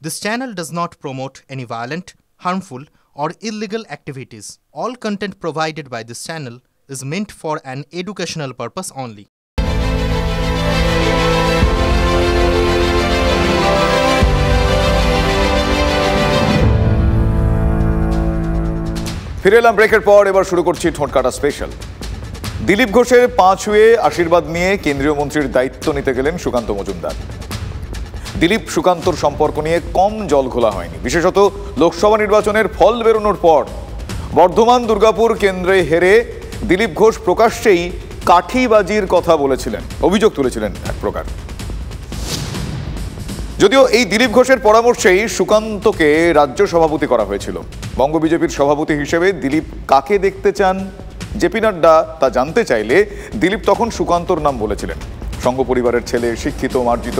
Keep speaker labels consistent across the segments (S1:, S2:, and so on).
S1: This channel does not promote any violent, harmful, or illegal activities. All content provided by this channel is meant for an educational purpose only.
S2: ফিরে এলাম ব্রেকের পর। এবার শুরু করছি ঠোঁটকাটা special. Dilip ঘোষের পা ছুঁয়ে আশীর্বাদ নিয়ে কেন্দ্রীয় মন্ত্রীর দায়িত্ব নিতে গেলেন সুকান্ত মজুমদার। দিলীপ সুকান্তর সম্পর্ক নিয়ে কম জল ঘোলা হয়নি, বিশেষত লোকসভা নির্বাচনের ফল বেরোনোর পর বর্ধমান দুর্গাপুর কেন্দ্রে হেরে দিলীপ ঘোষ প্রকাশ্যেই কাঠিবাজির কথা বলেছিলেন, অভিযোগ তুলেছিলেন এক প্রকার। যদিও এই দিলীপ ঘোষের পরামর্শেই সুকান্তকে রাজ্য সভাপতি করা হয়েছিল। বঙ্গ বিজেপির সভাপতি হিসেবে দিলীপ কাকে দেখতে চান জেপি নাড্ডা তা জানতে চাইলে দিলীপ তখন সুকান্তর নাম বলেছিলেন। সংঘ পরিবারের ছেলে, শিক্ষিত, মার্জিত,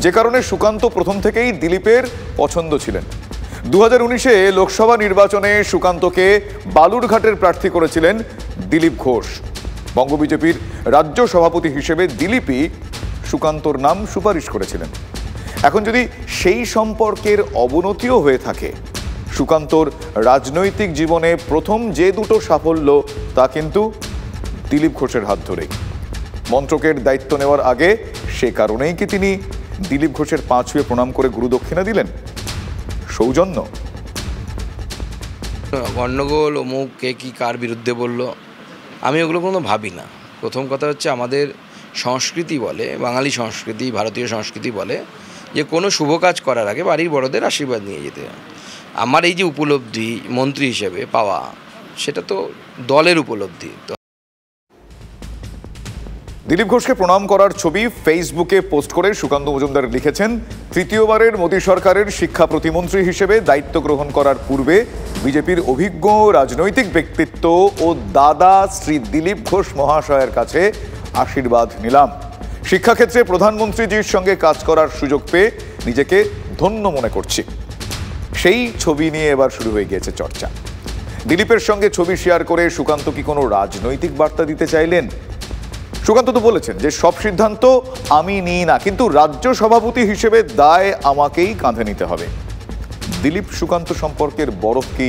S2: যে কারণে সুকান্ত প্রথম থেকেই দিলীপের পছন্দ ছিলেন। 2019-এ লোকসভা নির্বাচনে সুকান্তকে বালুরঘাটের প্রার্থী করেছিলেন দিলীপ ঘোষ। বঙ্গ বিজেপির রাজ্য সভাপতি হিসেবে দিলীপই সুকান্তর নাম সুপারিশ করেছিলেন। এখন যদি সেই সম্পর্কের অবনতিও হয়ে থাকে, সুকান্তর রাজনৈতিক জীবনে প্রথম যে দুটো সাফল্য তা কিন্তু দিলীপ ঘোষের হাত ধরেই। মন্ত্রকের দায়িত্ব নেওয়ার আগে সে কারণেই কি তিনি দিলীপ ঘোষের পা ছুঁয়ে প্রণাম করে গুরুদক্ষিণা দিলেন? সৌজন্য,
S3: গণ্ডগোল, অমুক কে কি কার বিরুদ্ধে বলল, আমি ওগুলো কোনো ভাবি না। প্রথম কথা হচ্ছে, আমাদের সংস্কৃতি বলে, বাঙালি সংস্কৃতি, ভারতীয় সংস্কৃতি বলে যে কোনো শুভ কাজ করার আগে বাড়ির বড়দের আশীর্বাদ নিয়ে যেতে হয়। আমার এই যে উপলব্ধি মন্ত্রী হিসেবে পাওয়া, সেটা তো দলের উপলব্ধি।
S2: দিলীপ ঘোষকে প্রণাম করার ছবি ফেসবুকে পোস্ট করে সুকান্ত মজুমদার লিখেছেন, তৃতীয়বারের মোদী সরকারের শিক্ষা প্রতিমন্ত্রী হিসেবে দায়িত্ব গ্রহণ করার পূর্বে বিজেপির অভিজ্ঞ রাজনৈতিক ব্যক্তিত্ব ও দাদা শ্রী দিলীপ ঘোষ মহাশয়ের কাছে আশীর্বাদ নিলাম। শিক্ষাক্ষেত্রে প্রধানমন্ত্রীজির সঙ্গে কাজ করার সুযোগ পেয়ে নিজেকে ধন্য মনে করছি। সেই ছবি নিয়ে এবার শুরু হয়ে গিয়েছে চর্চা। দিলীপের সঙ্গে ছবি শেয়ার করে সুকান্ত কি কোনো রাজনৈতিক বার্তা দিতে চাইলেন? সুকান্ত তো বলেছেন যে সব সিদ্ধান্ত আমি নিই না, কিন্তু রাজ্য সভাপতি হিসেবে দায় আমাকেই কাঁধে নিতে হবে। দিলীপ সুকান্ত সম্পর্কের বরফ কি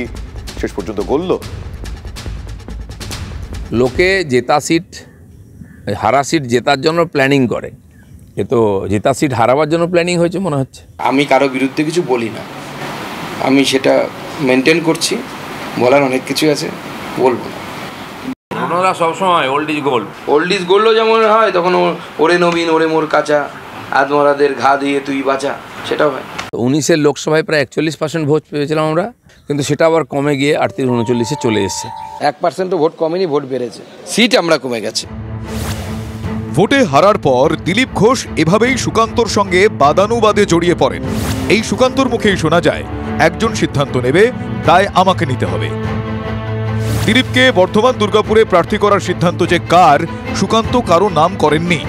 S2: শেষ পর্যন্ত গলল?
S4: লোকে জেতা সিট, হারা সিট জেতার জন্য প্ল্যানিং করে, এ তো জেতা সিট হারাবার জন্য প্ল্যানিং হয়েছে মনে হচ্ছে।
S3: আমি কারো বিরুদ্ধে কিছু বলি না, আমি সেটা মেনটেন করছি। বলার অনেক কিছু আছে, বলবো না।
S4: ওনারা সবসময় old is gold,
S3: old is গোল্ডও যেমন হয়, তখন ওরে নবীন ওরে মোর কাঁচা, আদমরাদের ঘা দিয়ে তুই বাঁচা, সেটাও হয়। 19-এর
S4: লোকসভায় প্রায় 41% ভোট পেয়েছিলাম আমরা, কিন্তু সেটা আবার কমে গিয়ে 38-39-এ চলে এসছে।
S3: 1%ও ভোট কমেনি, ভোট বেড়েছে, সিট আমরা কমে গেছে।
S2: ভোটে হারার পর দিলীপ ঘোষ এভাবেই সুকান্তর সঙ্গে বাদানুবাদে জড়িয়ে পড়েন। এই সুকান্তর মুখেই শোনা যায়, একজন সিদ্ধান্ত নেবে, তাই আমাকে নিতে হবে। দিলীপকে বর্ধমান দুর্গাপুরে প্রার্থী করার সিদ্ধান্ত যে কার, সুকান্ত কারো নাম করেননি।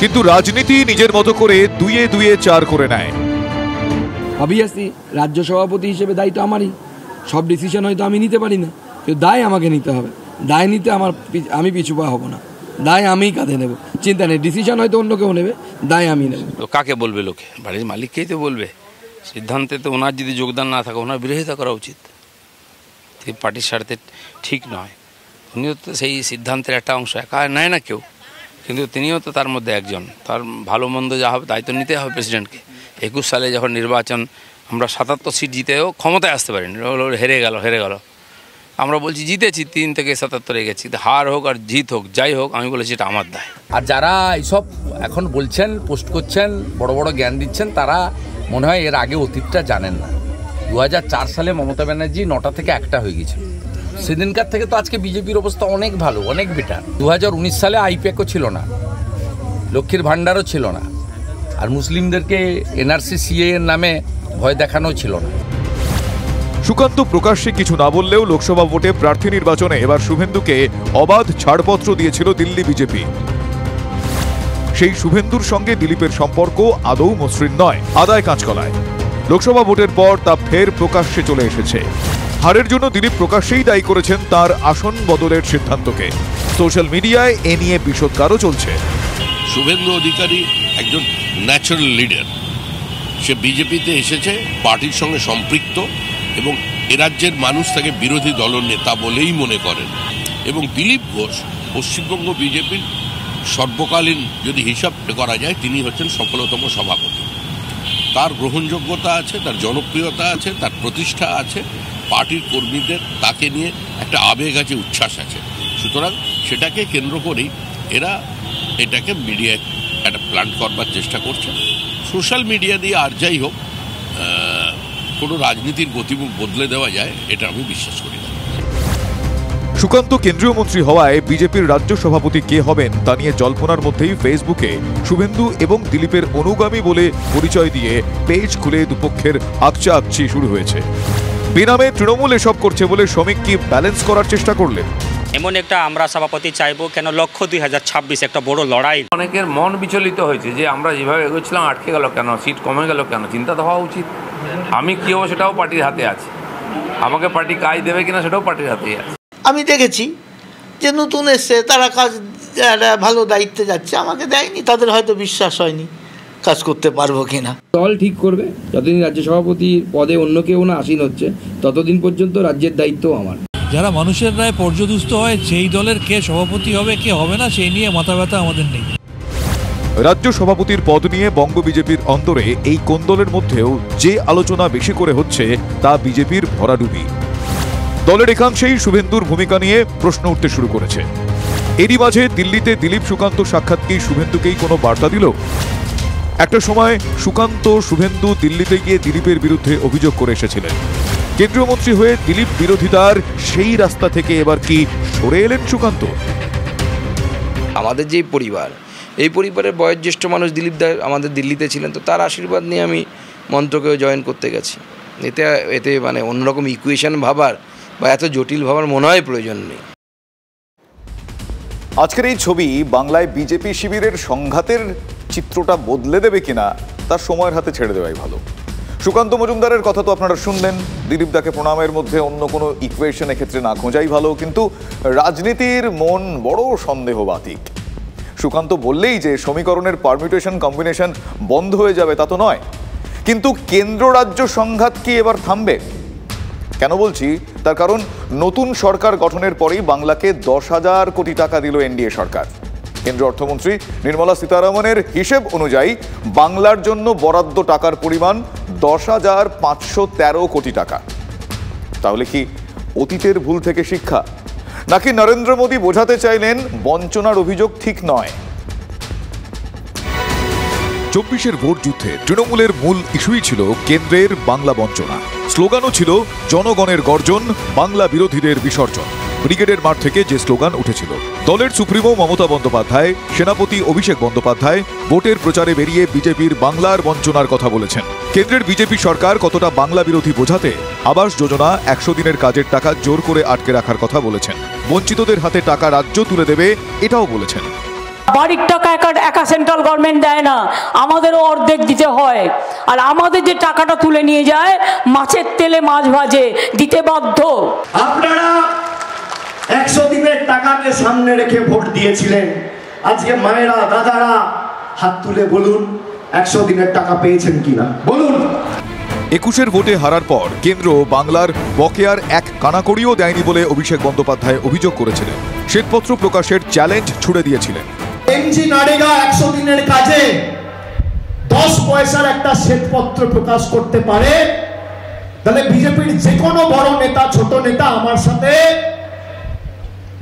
S2: কিন্তু রাজনীতি নিজের মতো করে দুইয়ে দুইয়ে চার করে নেয়।
S5: অবভিয়াসলি রাজ্য সভাপতি হিসেবে দায়িত্ব আমারই, সব ডিসিশন হয়তো আমি নিতে পারি না, কিন্তু দায় আমাকে নিতে হবে। দায় নিতে আমি পিছু পা হব না, দায় আমিই কাঁধে নেব, চিন্তা নেই। ডিসিশন হয়তো অন্য কেউ নেবে, দায় আমি নেব।
S4: তো কাকে বলবে লোকে? বাড়ির মালিককেই তো বলবে। সিদ্ধান্তে তো ওনার যদি যোগদান না থাকে, ওনার বিরোধিতা করা উচিত। পার্টির স্বার্থে ঠিক নয়। উনিও তো সেই সিদ্ধান্তের একটা অংশ, একা নেয় না কেউ, কিন্তু তিনিও তো তার মধ্যে একজন। তার ভালো মন্দ যা হবে দায়িত্ব নিতে হবে প্রেসিডেন্টকে। 21 সালে যখন নির্বাচন, আমরা 77 সিট জিতেও ক্ষমতায় আসতে পারিনি, হেরে গেল। আমরা বলছি জিতেছি, 3 থেকে 77-এ গেছি। হার হোক আর জিত হোক, যাই হোক, আমি বলেছি এটা আমার দায়। আর যারা এইসব এখন বলছেন, পোস্ট করছেন, বড় বড় জ্ঞান দিচ্ছেন, তারা মনে হয় এর আগে অতীতটা জানেন না। 2004 সালে মমতা ব্যানার্জি 9টা থেকে 1টা হয়ে গেছিল। সেদিনকার থেকে তো আজকে বিজেপির অবস্থা অনেক ভালো, অনেক বেটার। 2019 সালে আইপ্যাকও ছিল না, লক্ষ্মীর ভাণ্ডারও ছিল না, আর মুসলিমদেরকে এনআরসি সিএ এর নামে ভয় দেখানো ছিল না।
S2: সুকান্ত প্রকাশ্যে কিছু না বললেও লোকসভা ভোটে প্রার্থী নির্বাচনে এবার শুভেন্দুকে অবাধ ছাড়পত্র দিয়েছিল দিল্লি বিজেপি। সেই শুভেন্দুর সঙ্গে দিলীপের সম্পর্ক আদৌ মসৃণ নয়, আদায় কাঁচকলায়। লোকসভা ভোটের পর তা ফের প্রকাশ্যে চলে এসেছে। হারের জন্য দিলীপ প্রকাশ্যেই দায়ী করেছেন তার আসন বদলের সিদ্ধান্তকে। সোশ্যাল মিডিয়ায় এ নিয়ে বিষোদগারও চলছে।
S6: শুভেন্দু অধিকারী একজন ন্যাচারাল লিডার, সে বিজেপিতে এসেছে পার্টির সঙ্গে সম্পৃক্ত এবং এ রাজ্যের মানুষ তাকে বিরোধী দলনেতা বলেই মনে করেন। এবং দিলীপ ঘোষ পশ্চিমবঙ্গ বিজেপির সর্বকালীন যদি হিসাব করা যায় তিনি হচ্ছেন সফলতম সভাপতি। তার গ্রহণযোগ্যতা আছে, তার জনপ্রিয়তা আছে, তার প্রতিষ্ঠা আছে, পার্টির কর্মীদের তাকে নিয়ে একটা আবেগ আছে, উচ্ছ্বাস আছে। সুতরাং সেটাকে কেন্দ্র করেই এরা এটাকে মিডিয়ায় একটা প্ল্যান্ট করবার চেষ্টা করছে। সোশ্যাল মিডিয়া দিয়ে আর যাই হোক কোনো রাজনীতির গতিমুখ বদলে দেওয়া যায় এটা আমি বিশ্বাস করি না।
S2: সুকান্ত কেন্দ্রীয় মন্ত্রী হওয়ায় বিজেপির রাজ্য সভাপতি কে হবেন তা নিয়ে জল্পনার মধ্যেই ফেসবুকে শুভেন্দু এবং দিলীপের অনুগামী বলে পরিচয় দিয়ে পেজ খুলে দুপক্ষের আকচি শুরু হয়েছে। বেনামে তৃণমূল এসব করছে বলে শ্রমিক কি ব্যালেন্স করার চেষ্টা করলেন?
S7: এমন একটা আমরা সভাপতি চাইবো কেন, লক্ষ্য 2026 একটা বড় লড়াই।
S4: অনেকের মন বিচলিত হয়েছে যে আমরা যেভাবে এগোচ্ছিলাম আটকে গেল কেন, সিট কমে গেল কেন। চিন্তা তো হওয়া উচিত। আমি কি হবো সেটাও পার্টির হাতে আছে, আমাকে পার্টি কাজ দেবে কিনা সেটাও পার্টির হাতেই আছে।
S8: আমি দেখেছি যে নতুন এসছে, তারা কাজ ভালো দায়িত্বে যাচ্ছে, আমাকে দেয়নি, তাদের হয়তো বিশ্বাস হয়নি কাজ করতে পারবো কিনা।
S5: দল ঠিক করবে, যতদিন রাজ্য সভাপতি পদে অন্য কেউ না আসীন হচ্ছে ততদিন পর্যন্ত রাজ্যের দায়িত্ব আমার।
S9: যারা মানুষের রায় পর্যদুস্ত হয় সেই দলের কে সভাপতি হবে কে হবে না সেই নিয়ে মাথা ব্যথা আমাদের নেই।
S2: রাজ্য সভাপতির পদ নিয়ে বঙ্গ বিজেপির অন্তরে এই কোন্দলের মধ্যেও যে আলোচনা বেশি করে হচ্ছে তা বিজেপির ভরাডুবি। দলের একাংশেই শুভেন্দুর ভূমিকা নিয়ে প্রশ্ন উঠতে শুরু করেছে। এরই মাঝে দিল্লিতে দিলীপ সুকান্ত সাক্ষাৎ কি শুভেন্দুকেই কোনো বার্তা দিল? একটা সময় সুকান্ত শুভেন্দু দিল্লিতে গিয়ে দিলীপের বিরুদ্ধে অভিযোগ করে এসেছিলেন। কেন্দ্রীয় মন্ত্রী হয়ে দিলীপ বিরোধিতার সেই রাস্তা থেকে এবার কি সরে এলেন সুকান্ত?
S3: আমাদের যে পরিবার, এই পরিবারের বয়োজ্যেষ্ঠ মানুষ দিলীপ দা আমাদের দিল্লিতে ছিলেন, তো তার আশীর্বাদ নিয়ে আমি মন্ত্রকেও জয়েন করতে গেছি। এতে মানে অন্যরকম ইকুয়েশন ভাবার বা এত জটিল ভাবার মনে হয় প্রয়োজন নেই।
S2: আজকের এই ছবি বাংলায় বিজেপি শিবিরের সংঘাতের চিত্রটা বদলে দেবে কিনা তার সময়ের হাতে ছেড়ে দেওয়াই ভালো। সুকান্ত মজুমদারের কথা তো আপনারা শুনলেন। দিলীপ দাকে প্রণামের মধ্যে অন্য কোনো ইকুয়েশন এক্ষেত্রে না খোঁজাই ভালো, কিন্তু রাজনীতির মন বড় সন্দেহবাতিক। সুকান্ত বললেই যে সমীকরণের পারমিউটেশন কম্বিনেশন বন্ধ হয়ে যাবে তা তো নয়, কিন্তু কেন্দ্র রাজ্য সংঘাত কি এবার থামবে? কেন বলছি তার কারণ নতুন সরকার গঠনের পরেই বাংলাকে 10,000 কোটি টাকা দিল এনডিএ সরকার। কেন্দ্রীয় অর্থমন্ত্রী নির্মলা সীতারামনের হিসেব অনুযায়ী বাংলার জন্য বরাদ্দ টাকার পরিমাণ 10,513 কোটি টাকা। তাহলে কি অতীতের ভুল থেকে শিক্ষা, নাকি নরেন্দ্র মোদী বোঝাতে চাইলেন বঞ্চনার অভিযোগ ঠিক নয়? 24-এর ভোট যুদ্ধে তৃণমূলের মূল ইস্যুই ছিল কেন্দ্রের বাংলা বঞ্চনা। স্লোগানও ছিল জনগণের গর্জন, বাংলা বিরোধীদের বিসর্জন। ব্রিগেডের মাঠ থেকে যে স্লোগান উঠেছিল, দলের সুপ্রিমো মমতা বন্দ্যোপাধ্যায়, সেনাপতি অভিষেক বন্দ্যোপাধ্যায় ভোটের প্রচারে বেরিয়ে বিজেপির বাংলার বঞ্চনার কথা বলেছেন। কেন্দ্রের বিজেপি সরকার কতটা বাংলা বিরোধী বোঝাতে আবাস যোজনা 100 দিনের কাজের টাকা জোর করে আটকে রাখার কথা বলেছেন। বঞ্চিতদের হাতে টাকা রাজ্য তুলে দেবে এটাও বলেছেন।
S10: বাড়ির টাকা একা সেন্ট্রাল গভর্নমেন্ট দেয় না, আমাদেরও অর্ধেক দিতে হয়। আর আমাদের যে টাকাটা তুলে নিয়ে যায় মাছের তেলে মাছ ভাজে, দিতে বাধ্য।
S11: আপনারা 100 দিনের টাকাকে সামনে রেখে ভোট দিয়েছিলেন। আজকে মায়েরা দাদারা হাত তুলে বলুন 100 দিনের টাকা পেয়েছেন কিনা বলুন।
S2: 21-এর ভোটে হারার পর কেন্দ্র বাংলার বকেয়ার এক কানাকড়িও দেয়নি বলে অভিষেক বন্দ্যোপাধ্যায় অভিযোগ করেছিলেন। শ্বেতপত্র প্রকাশের চ্যালেঞ্জ ছুড়ে দিয়েছিলেন।
S11: এমজি নারেগা 100 দিনের কাজে 10 পয়সার একটা শ্বেতপত্র প্রকাশ করতে পারে, তাহলে বিজেপির যে কোনো বড় নেতা ছোট নেতা আমার সাথে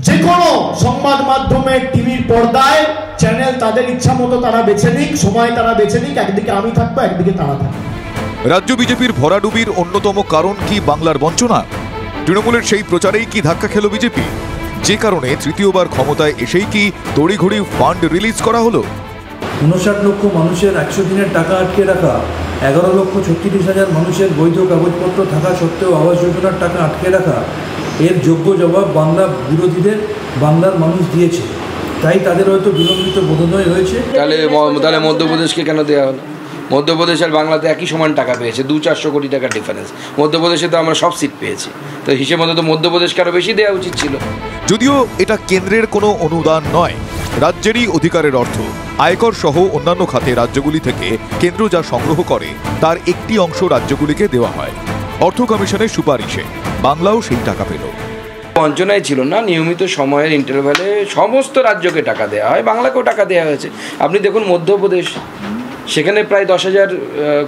S11: যে কোনো সংবাদ মাধ্যমে টিভির পর্দায় চ্যানেল তাদের ইচ্ছা মতো তারা বেছে নিক, সময় তারা বেছে নিক, একদিকে আমি থাকবো একদিকে তারা থাকবে।
S2: রাজ্য বিজেপির ভরাডুবির অন্যতম কারণ কি বাংলার বঞ্চনা? তৃণমূলের সেই প্রচারেই কি ধাক্কা খেল বিজেপি, যে কারণে তৃতীয়বার ক্ষমতায় এসেই কি তড়িঘড়ি ফান্ড রিলিজ করা হলো?
S12: 59 লক্ষ মানুষের 100 দিনের টাকা আটকে রাখা, 11,36,000 মানুষের বৈধ কাগজপত্র থাকা সত্ত্বেও আবাস যোজনার টাকা আটকে রাখা, এর যোগ্য জবাব বাংলা বিরোধীদের বাংলার মানুষ দিয়েছে। তাই তাদের হয়তো বিলম্বিত বোধোদয় হয়েছে।
S3: তাহলে মধ্যপ্রদেশকে কেন দেওয়া হলো? মধ্যপ্রদেশ আর বাংলাতে একই সমান টাকা পেয়েছে, 200-400 কোটি টাকার ডিফারেন্স। মধ্যপ্রদেশে তো আমরা সব সিট পেয়েছি, তো হিসেব মতো তো মধ্যপ্রদেশকে আরও বেশি দেওয়া উচিত ছিল।
S2: যদিও এটা কেন্দ্রের কোনো অনুদান নয়, রাজ্যেরই অধিকারের অর্থ। আয়কর সহ অন্যান্য খাতে রাজ্যগুলি থেকে কেন্দ্র যা সংগ্রহ করে তার একটি অংশ রাজ্যগুলিকে দেওয়া হয়। অর্থ কমিশনের সুপারিশে বাংলাও সেই টাকা পেল।
S3: বঞ্চনায় ছিল না, নিয়মিত সময়ের ইন্টারভ্যালে সমস্ত রাজ্যকে টাকা দেওয়া হয়, বাংলাকেও টাকা দেওয়া হয়েছে। আপনি দেখুন মধ্যপ্রদেশ, সেখানে প্রায় 10,000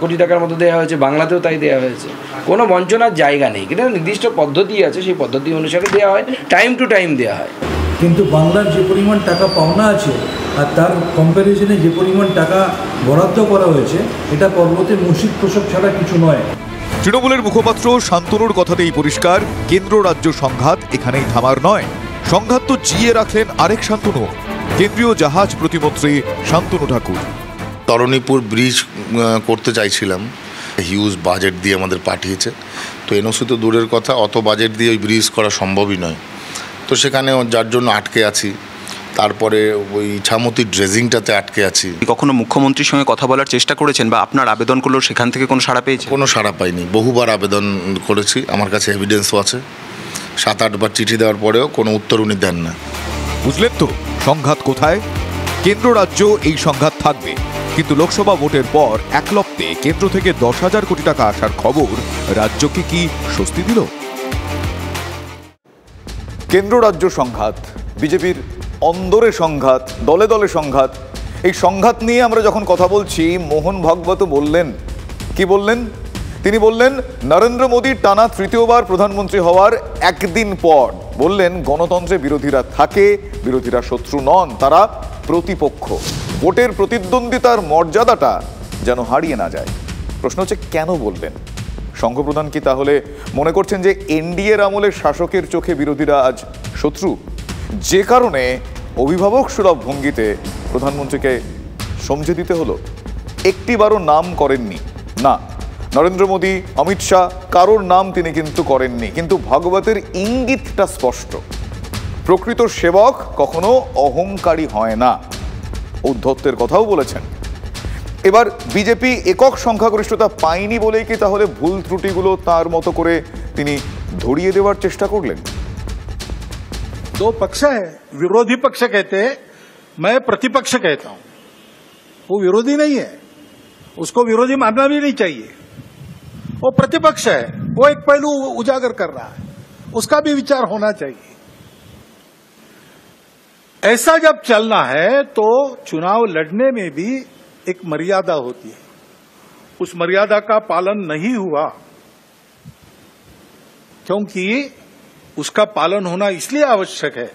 S3: কোটি টাকার মতো দেওয়া হয়েছে, বাংলাতেও তাই দেওয়া হয়েছে। কোনো বঞ্চনার জায়গা নেই, কিন্তু নির্দিষ্ট পদ্ধতি আছে, সেই পদ্ধতি অনুসারে দেওয়া হয়, টাইম টু টাইম দেওয়া হয়।
S12: কিন্তু বাংলার যে পরিমাণ টাকা পাওনা আছে আর তার কম্প্যারিজনে যে পরিমাণ টাকা বরাদ্দ করা হয়েছে, এটা পর্বতে মসজিদ প্রসব ছাড়া কিছু নয়।
S2: তৃণমূলের মুখপাত্র শান্তনুর কথাতেই পরিষ্কার, কেন্দ্র রাজ্য সংঘাত এখানেই থামার নয়। সংঘাত তো জিয়ে রাখলেন আরেক শান্তনু, কেন্দ্রীয় জাহাজ প্রতিমন্ত্রী শান্তনু ঠাকুর।
S13: তরণীপুর ব্রিজ করতে চাইছিলাম, হিউজ বাজেট দিয়ে আমাদের পাঠিয়েছে, তো এনওসি তো দূরের কথা, অত বাজেট দিয়ে ওই ব্রিজ করা সম্ভবই নয়। তো সেখানে যার জন্য আটকে আছি। তারপরে ওই ইছামতি ড্রেজিংটাতে আটকে আছি।
S14: কখনো মুখ্যমন্ত্রীর সঙ্গে কথা বলার চেষ্টা করেছেন বা আপনার আবেদন করলেও সেখান থেকে কোনো সাড়া পেয়েছে?
S13: কোনো সাড়া পাইনি, বহুবার আবেদন করেছি, আমার কাছে এভিডেন্সও আছে। 7-8 বার চিঠি দেওয়ার পরেও কোনো উত্তর উনি দেন না।
S2: বুঝলেন তো সংঘাত কোথায়? কেন্দ্র রাজ্য এই সংঘাত থাকবে, কিন্তু লোকসভা ভোটের পর একলপ্তে কেন্দ্র থেকে 10,000 কোটি টাকা আসার খবর রাজ্যকে কি স্বস্তি দিল? কেন্দ্র রাজ্য সংঘাত, বিজেপির অন্দরে সংঘাত, দলে দলে সংঘাত, এই সংঘাত নিয়ে আমরা যখন কথা বলছি, মোহন ভাগবত বললেন, কি বললেন? তিনি বললেন নরেন্দ্র মোদী টানা তৃতীয়বার প্রধানমন্ত্রী হওয়ার একদিন পর বললেন গণতন্ত্রে বিরোধীরা থাকে, বিরোধীরা শত্রু নন, তারা প্রতিপক্ষ। ভোটের প্রতিদ্বন্দ্বিতার মর্যাদাটা যেন হারিয়ে না যায়। প্রশ্ন হচ্ছে কেন বললেন? সংঘপ্রধান কি তাহলে মনে করছেন যে এনডিএর আমলে শাসকের চোখে বিরোধীরা আজ শত্রু, যে কারণে অভিভাবক সুলভ ভঙ্গিতে প্রধানমন্ত্রীকে সমঝে দিতে হলো? একটিবারও নাম করেননি, না নরেন্দ্র মোদী, অমিত শাহ, কারোর নাম তিনি কিন্তু করেননি, কিন্তু ভাগবতের ইঙ্গিতটা স্পষ্ট। প্রকৃত সেবক কখনো অহংকারী হয় না, ঔদ্ধত্যের কথাও বলেছেন। এবার বিজেপি একক সংখ্যাগরিষ্ঠতা পায়নি বলেই কি তাহলে ভুল ত্রুটিগুলো তার মতো করে তিনি ধরিয়ে দেওয়ার চেষ্টা করলেন?
S15: दो पक्ष है, विरोधी पक्ष कहते हैं, मैं प्रतिपक्ष कहता हूं। वो विरोधी नहीं है, उसको विरोधी मानना भी नहीं चाहिए। वो प्रतिपक्ष है, वो एक पहलू उजागर कर रहा है, उसका भी विचार होना चाहिए। ऐसा जब चलना है तो चुनाव लड़ने में भी एक मर्यादा होती है, उस मर्यादा का पालन नहीं हुआ, क्योंकि उसका पालन होना इसलिए आवश्यक है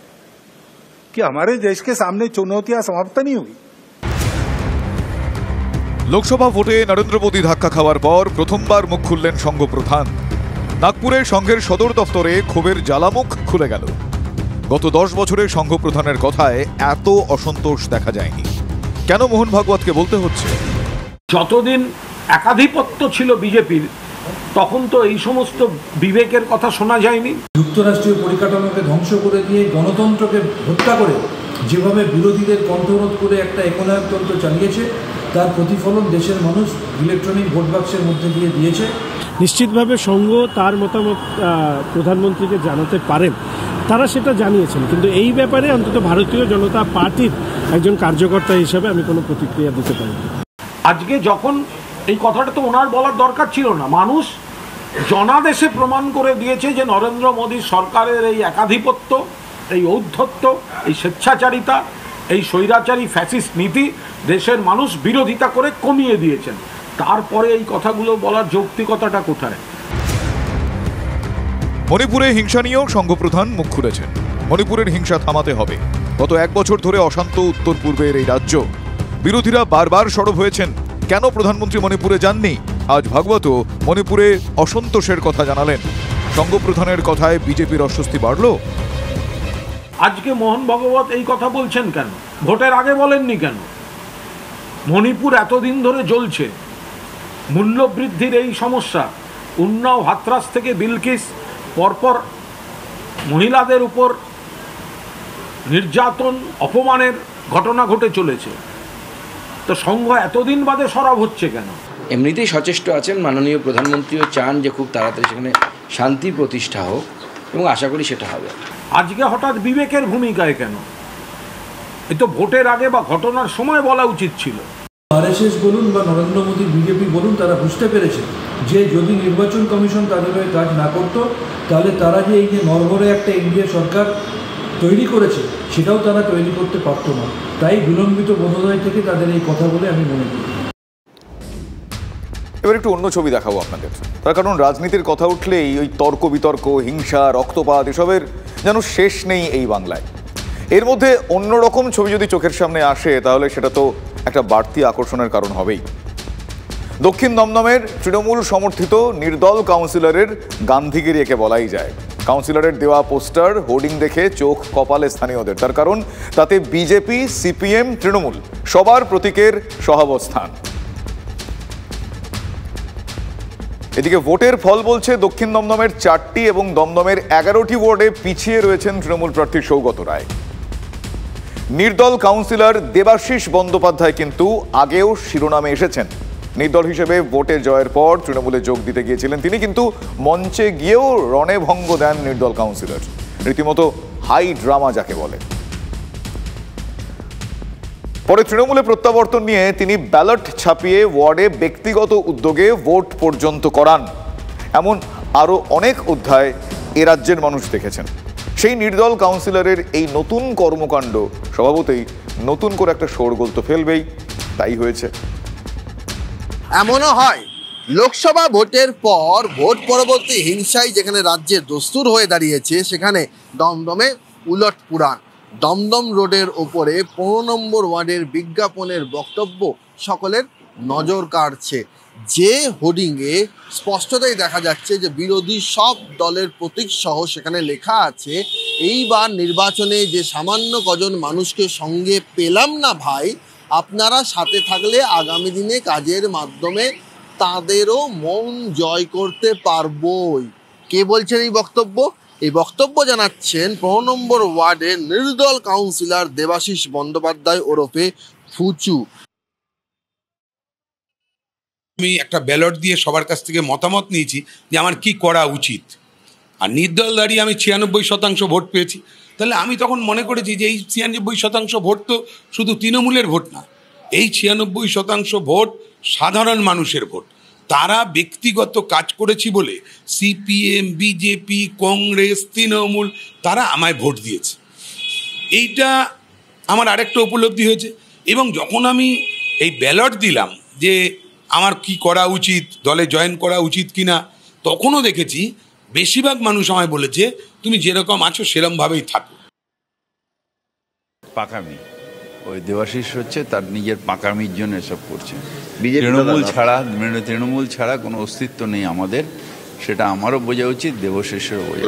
S15: कि हमारे देश के सामने चुनौतियां समाप्त नहीं हुई।
S2: লোকসভা ভোটে নরেন্দ্র মোদী ধাক্কা খাওয়ার পর প্রথমবার মুখ খুললেন সংঘপ্রধান। নাগপুরে সংঘের সদর দফতরে ক্ষোভের জ্বালামুখ খুলে গেল। গত 10 বছরের সংঘপ্রধানের কথায় এত অসন্তোষ দেখা যায়নি। কেন মোহন ভাগবতকে বলতে হচ্ছে?
S16: যতদিন একাধিপত্য ছিল বিজেপির, তখন তো এই সমস্ত বিবেকের কথা শোনা যায়নি।
S12: যুক্তরাষ্ট্রীয় পরিকাঠামোকে ধ্বংস করে দিয়ে গণতন্ত্রকে হত্যা করে যেভাবে বিরোধীদের কণ্ঠরোধ করে একটা একনায়কতন্ত্র চালিয়েছে, তার প্রতিফলন দেশের মানুষ ইলেকট্রনিক ভোট বাক্সের মধ্যে দিয়ে দিয়েছে।
S17: নিশ্চিতভাবে সংঘ তার মতামত প্রধানমন্ত্রীকে জানাতে পারেন, তারা সেটা জানিয়েছেন, কিন্তু এই ব্যাপারে অন্তত ভারতীয় জনতা পার্টির একজন কার্যকর্তা হিসেবে আমি কোনো প্রতিক্রিয়া দিতে পারি না।
S16: আজকে যখন এই কথাটা তো ওনার বলার দরকার ছিল না, মানুষ জনাদেশে প্রমাণ করে দিয়েছে যে নরেন্দ্র মোদী সরকারের এই একাধিপত্য, এই ঔদ্ধত্য, এই স্বেচ্ছাচারিতা, এই স্বৈরাচারী ফ্যাসিস্ট নীতি দেশের মানুষ বিরোধিতা করে কমিয়ে দিয়েছেন। তারপরে এই কথাগুলো বলার যৌক্তিকতাটা কোথায়?
S2: মণিপুরে হিংসা নিয়েও সংঘপ্রধান মুখ খুলেছেন। মণিপুরের হিংসা থামাতে হবে। গত 1 বছর ধরে অশান্ত উত্তর পূর্বের এই রাজ্য, বিরোধীরা বারবার সরব হয়েছেন। কেন প্রধানমন্ত্রী মণিপুরে যাননি? আজ ভাগবত মণিপুরে অসন্তোষের কথা জানালেন। সংঘপ্রধানের কথায় বিজেপির অস্বস্তি বাড়ল।
S16: আজকে মোহন ভাগবত এই কথা বলছেন কেন? ভোটের আগে বলেননি কেন? মণিপুর এতদিন ধরে জ্বলছে, মূল্যবৃদ্ধির এই সমস্যা, উন্নাও হাতরাস থেকে বিলকিস, পরপর মহিলাদের উপর নির্যাতন, অপমানের ঘটনা ঘটে চলেছে, তো সংঘ এতদিন বাদে সরব হচ্ছে কেন?
S3: এমনিতেই সচেষ্ট আছেন মাননীয় প্রধানমন্ত্রীও চান যে খুব তাড়াতাড়ি সেখানে শান্তি প্রতিষ্ঠা হোক, এবং আশা করি সেটা হবে।
S16: আজকে হঠাৎ বিবেকের ভূমিকায় কেন? এই তো ভোটের আগে বা ঘটনার সময় বলা উচিত ছিল।
S12: আরএসএস বলুন বা নরেন্দ্র মোদী বিজেপি বলুন, তারা বুঝতে পেরেছে যে যদি নির্বাচন কমিশন তাদের হয়ে কাজ না করতো তাহলে তারা যে এই যে নরবরে একটা এনডিএ সরকার তৈরি করেছে সেটাও তারা তৈরি করতে পারতো না। তাই বিলম্বিত বোধোদয় থেকে তাদের এই কথা বলে আমি মনে করি।
S2: এবার একটু অন্য ছবি দেখাবো আপনাদের। তার কারণ রাজনীতির কথা উঠলেই ওই তর্ক বিতর্ক, হিংসা, রক্তপাত এসবের যেন শেষ নেই এই বাংলায়। এর মধ্যে অন্যরকম ছবি যদি চোখের সামনে আসে তাহলে সেটা তো একটা বাড়তি আকর্ষণের কারণ হবেই। দক্ষিণ দমদমের তৃণমূল সমর্থিত নির্দল কাউন্সিলরের গান্ধীগিরি একে বলাই যায়। কাউন্সিলরের দেওয়া পোস্টার, হোর্ডিং দেখে চোখ কপালে স্থানীয়দের। তার কারণ তাতে বিজেপি, সিপিএম, তৃণমূল সবার প্রতীকের সহাবস্থান। এদিকে ভোটের ফল বলছে দক্ষিণ দমদমের 4টি এবং দমদমের 11টি ওয়ার্ডে পিছিয়ে রয়েছেন তৃণমূল প্রার্থী সৌগত রায়। নির্দল কাউন্সিলর দেবাশিস বন্দ্যোপাধ্যায় কিন্তু আগেও শিরোনামে এসেছেন। নির্দল হিসেবে ভোটে জয়ের পর তৃণমূলে যোগ দিতে গিয়েছিলেন তিনি, কিন্তু মঞ্চে গিয়েও রণে ভঙ্গ দেন নির্দল কাউন্সিলর। রীতিমতো হাই ড্রামা যাকে বলে। পরে তৃণমূলে প্রত্যাবর্তন নিয়ে তিনি ব্যালট ছাপিয়ে ওয়ার্ডে ব্যক্তিগত উদ্যোগে ভোট পর্যন্ত করান। এমন আরও অনেক অধ্যায় এ রাজ্যের মানুষ দেখেছেন। সেই নির্দল কাউন্সিলরের এই নতুন কর্মকাণ্ড স্বভাবতই নতুন করে একটা শোরগোল তো ফেলবেই, তাই হয়েছে।
S18: এমনও হয় লোকসভা ভোটের পর ভোট পরবর্তী হিংসায় যেখানে রাজ্যের দস্তুর হয়ে দাঁড়িয়েছে, সেখানে দমদমে উলট পুরাণ। দমদম রোডের ওপরে 15 নম্বর ওয়ার্ডের বিজ্ঞাপনের বক্তব্য সকলের নজর কাড়ছে। যে হোর্ডিংয়ে স্পষ্টতই দেখা যাচ্ছে যে বিরোধী সব দলের প্রতীক সহ সেখানে লেখা আছে, এইবার নির্বাচনে যে সামান্য কজন মানুষকে সঙ্গে পেলাম না ভাই, আপনারা সাথে থাকলে আগামী দিনে কাজের মাধ্যমে তাদেরও মন জয় করতে পারবই। কে বলছেন এই বক্তব্য? এই বক্তব্য জানাচ্ছেন 15 নম্বর ওয়ার্ডের নির্দল কাউন্সিলর দেবাশিস বন্দ্যোপাধ্যায় ওরফে ফুচু।
S19: আমি একটা ব্যালট দিয়ে সবার কাছ থেকে মতামত নিয়েছি যে আমার কি করা উচিত, আর নির্দল দাঁড়িয়ে আমি 96% ভোট পেয়েছি। তাহলে আমি তখন মনে করেছি যে এই 96% ভোট তো শুধু তৃণমূলের ভোট না, এই 96% ভোট সাধারণ মানুষের ভোট। তারা ব্যক্তিগত কাজ করেছি বলে সিপিএম, বিজেপি, কংগ্রেস, তৃণমূল তারা আমায় ভোট দিয়েছে। এইটা আমার আরেকটা উপলব্ধি হয়েছে। এবং যখন আমি এই ব্যালট দিলাম যে আমার কি করা উচিত, দলে জয়েন করা উচিত কিনা, তখনও দেখেছি বেশিরভাগ মানুষ আমায় বলেছে তুমি যেরকম আছো সেরকমভাবেই থাকো।
S20: পাকামি, ওই দেবাশিস হচ্ছে তার নিজের পাকামির জন্য এসব করছে। তৃণমূল ছাড়া কোনো অস্তিত্ব নেই আমাদের, সেটা আমারও বোঝা উচিত, দেবাশিসেরও বোঝা।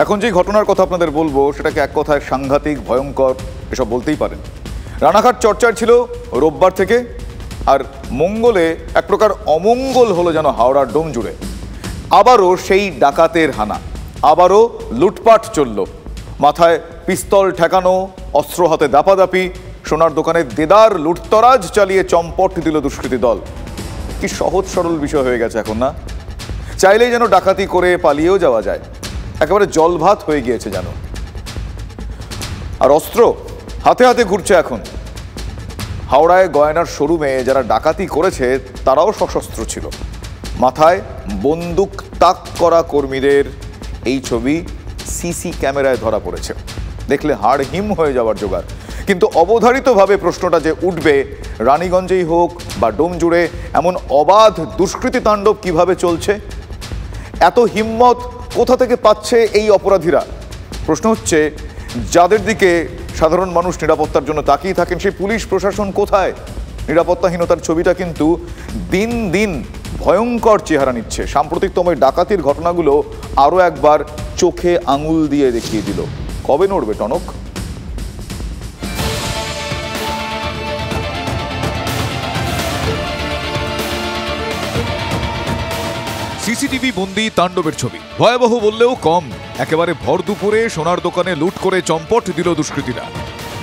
S2: এখন যে ঘটনার কথা আপনাদের বলবো সেটাকে এক কথায় সাংঘাতিক, ভয়ঙ্কর এসব বলতেই পারেন। রানাঘাট চর্চার ছিল রোববার থেকে, আর মঙ্গলে এক প্রকার অমঙ্গল হলো যেন হাওড়ার ডোম জুড়ে। আবারও সেই ডাকাতের হানা, আবারও লুটপাট চলল। মাথায় পিস্তল ঠেকানো, অস্ত্র হাতে দাপাদাপি, সোনার দোকানে দেদার লুটতরাজ চালিয়ে চম্পট দিল দুষ্কৃতী দল। কি সহজ সরল বিষয় হয়ে গেছে এখন, না? চাইলেই যেন ডাকাতি করে পালিয়েও যাওয়া যায়, একেবারে জলভাত হয়ে গিয়েছে যেন। আর অস্ত্র হাতে হাতে ঘুরছে এখন। হাওড়ায় গয়নার শোরুমে যারা ডাকাতি করেছে তারাও সশস্ত্র ছিল। মাথায় বন্দুক তাক করা কর্মীদের এই ছবি সিসি ক্যামেরায় ধরা পড়েছে। দেখলে হাড় হিম হয়ে যাওয়ার জোগাড়। কিন্তু অবধারিতভাবে প্রশ্নটা যে উঠবে, রানীগঞ্জেই হোক বা ডোম জুড়ে এমন অবাধ দুষ্কৃতী তাণ্ডব কিভাবে চলছে? এত হিম্মত কোথা থেকে পাচ্ছে এই অপরাধীরা? প্রশ্ন হচ্ছে, যাদের দিকে সাধারণ মানুষ নিরাপত্তার জন্য তাকিয়ে থাকেন সেই পুলিশ প্রশাসন কোথায়? নিরাপত্তাহীনতার ছবিটা কিন্তু দিন দিন ভয়ঙ্কর চেহারা নিচ্ছে। সাম্প্রতিকতম ডাকাতির ঘটনাগুলো আরও একবার চোখে আঙুল দিয়ে দেখিয়ে দিল। কবে নড়বে টনক? সিসিটিভি বন্দি তাণ্ডবের ছবি ভয়াবহ বললেও কম। একেবারে ভর দুপুরে সোনার দোকানে লুট করে চম্পট দিল দুষ্কৃতীরা।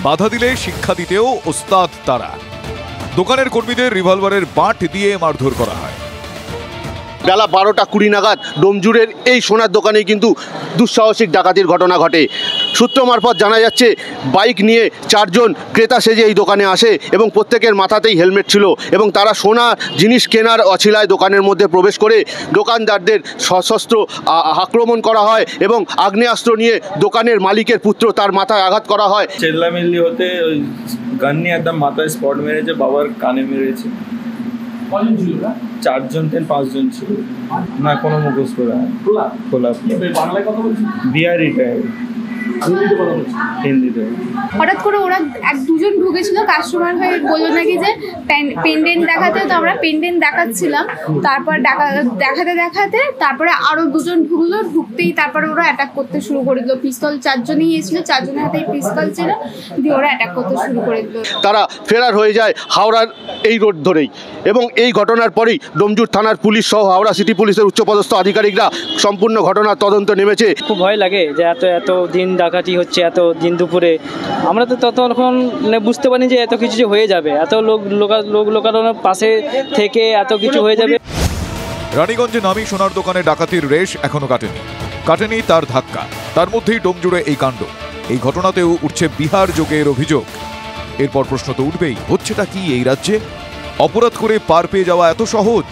S2: বাধা দিলে শিক্ষা দিতেও ওস্তাদ তারা। দোকানের কর্মীদের রিভলভারের বাঁট দিয়ে মারধর করা হয়।
S18: বেলা 12:20 নাগাদ ডোমজুড়ের এই সোনার দোকানেই কিন্তু দুঃসাহসিক ডাকাতির ঘটনা ঘটে। সূত্র মারফত জানা যাচ্ছে বাইক নিয়ে 4 জন ক্রেতা সেজে এই দোকানে আসে এবং প্রত্যেকের মাথাতেই হেলমেট ছিল এবং তারা সোনা জিনিস কেনার অছিলায় দোকানের মধ্যে প্রবেশ করে দোকানদারদের সশস্ত্র আক্রমণ করা হয় এবং আগ্নেয়াস্ত্র নিয়ে দোকানের মালিকের পুত্র তার মাথায় আঘাত করা হয়।
S21: চেল্লামিল্লি হতে ওই গান নিয়ে একদম মাথায় স্পট মেরেছে, বাবার কানে মেরেছে। কজন ছিল? 4 জন থেকে 5 জন ছিল না, কোনো মুখোশ পরা খোলা। বাংলায় কথা বলছি, বিহারি টাইপ, হিন্দিতে।
S22: হঠাৎ করে ওরা 1-2 জন ঢুকেছিল, কাস্টমার হয়ে বললো নাকি যে পেন্ডেন্ট দেখাতে, তো আমরা পেন্ডেন্ট দেখাচ্ছিলাম। তারপর দেখাতে দেখাতে তারপরে আরো 2 জন ঢুকলো, ঢুকতেই তারপরে ওরা অ্যাটাক করতে শুরু করে দিল। পিস্তল 4 জনই এসেছিল, 4 জনের হাতেই পিস্তল ছিল, দিয়ে ওরা অ্যাটাক করতে শুরু করে দিল।
S18: তারা ফেরার হয়ে যায় হাওড়ার এই রোড ধরেই এবং এই ঘটনার পরেই ডোমজুড় থানার পুলিশ সহ হাওড়া সিটি পুলিশের উচ্চপদস্থ আধিকারিকরা সম্পূর্ণ ঘটনার তদন্ত নেমেছে।
S23: খুব ভয় লাগে যে এত দিন ডাকাতি হচ্ছে, এত দিন দুপুরে। আমরা তো ততক্ষণ বুঝতে পারিনি যে এত কিছু যে হয়ে যাবে, এত লোকানোর পাশে থেকে এত কিছু হয়ে যাবে।
S2: রানীগঞ্জে নামি সোনার দোকানে ডাকাতির রেশ এখনো কাটেনি তার ধাক্কা। তার মধ্যেই ডোমজুড়ে এই কাণ্ড। এই ঘটনাতেও উঠছে বিহার যোগের অভিযোগ। এরপর প্রশ্ন তো উঠবেই, হচ্ছেটা কি এই রাজ্যে? অপরাধ করে পার পেয়ে যাওয়া এত সহজ?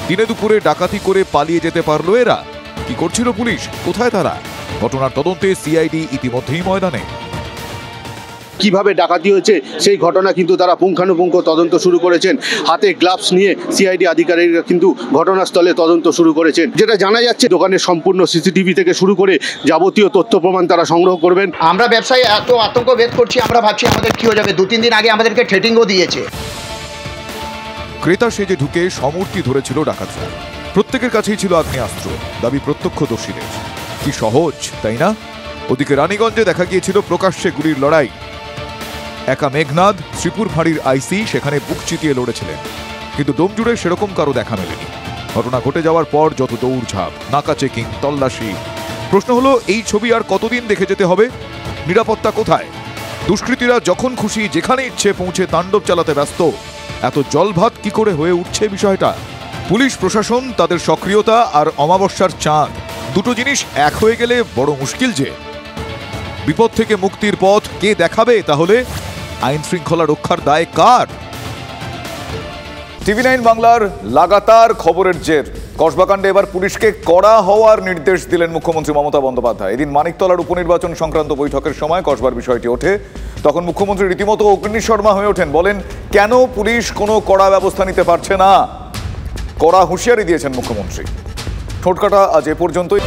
S2: দিনে দুপুরে ডাকাতি করে পালিয়ে যেতে পারলো এরা? কি করছিল পুলিশ? কোথায় তারা? ঘটনার তদন্তে সিআইডি ইতিমধ্যেই ময়দানে।
S18: কিভাবে ডাকাতি হয়েছে সেই ঘটনা কিন্তু তারা পুঙ্খানুপুঙ্খ তদন্ত শুরু করেছেন। হাতে গ্লাভস নিয়ে সিআইডি আধিকারিকরা কিন্তু ঘটনাস্থলে তদন্ত শুরু করেছেন। যেটা জানা যাচ্ছে, দোকানের সম্পূর্ণ সিসিটিভি থেকে শুরু করে যাবতীয় তথ্য প্রমাণ তারা সংগ্রহ করবেন।
S24: আমরা ব্যবসায়ী এত আতঙ্ক ভেদ করছি, আমরা ভাবছি আমাদের কি হয়ে যাবে। 2-3 দিন আগে আমাদেরকে থ্রেটিংও দিয়েছে।
S2: ক্রেতা সেজে ঢুকে সমূর্তি ধরেছিল ডাকাতরা। প্রত্যেকের কাছেই ছিল আগ্নেয়াস্ত্র, দাবি প্রত্যক্ষদর্শীদের। কি সহজ, তাই না? ওদিকে রানীগঞ্জে দেখা গিয়েছিল প্রকাশ্যে গুলির লড়াই। একা মেঘনাদ, শ্রীপুর ফাঁড়ির আইসি সেখানে বুক চিতিয়ে লড়েছিলেন, কিন্তু ডোমজুড়ে সেরকম কারো দেখা মেলেনি। ঘটনা ঘটে যাওয়ার পর যত দৌড়ঝাঁপ, নাকা চেকিং, তল্লাশি। প্রশ্ন হলো, এই ছবি আর কতদিন দেখে যেতে হবে? নিরাপত্তা কোথায়? দুষ্কৃতীরা যখন খুশি যেখানে ইচ্ছে পৌঁছে তাণ্ডব চালাতে ব্যস্ত। এত জলভাত কি করে হয়ে উঠছে বিষয়টা? পুলিশ প্রশাসন, তাদের সক্রিয়তা আর অমাবস্যার চাঁদ, দুটো জিনিস এক হয়ে গেলে বড় মুশকিল যে। বিপদ থেকে মুক্তির পথ কে দেখাবে তাহলে? আইন শৃঙ্খলা রক্ষার দায় কার? টিভি 9 বাংলার লাগাতার খবরের জের। কসবাকাণ্ডে এবার পুলিশকে কড়া হওয়ার নির্দেশ দিলেন মুখ্যমন্ত্রী মমতা বন্দ্যোপাধ্যায়। এদিন মানিকতলার উপনির্বাচন সংক্রান্ত বৈঠকের সময় কসবার বিষয়টি ওঠে। তখন মুখ্যমন্ত্রী রীতিমতো অগ্নিশর্মা হয়ে ওঠেন, বলেন কেন পুলিশ কোনো কড়া ব্যবস্থা নিতে পারছে না। কড়া হুঁশিয়ারি দিয়েছেন মুখ্যমন্ত্রী। ঠোঁটকাটা আজ এ পর্যন্তই।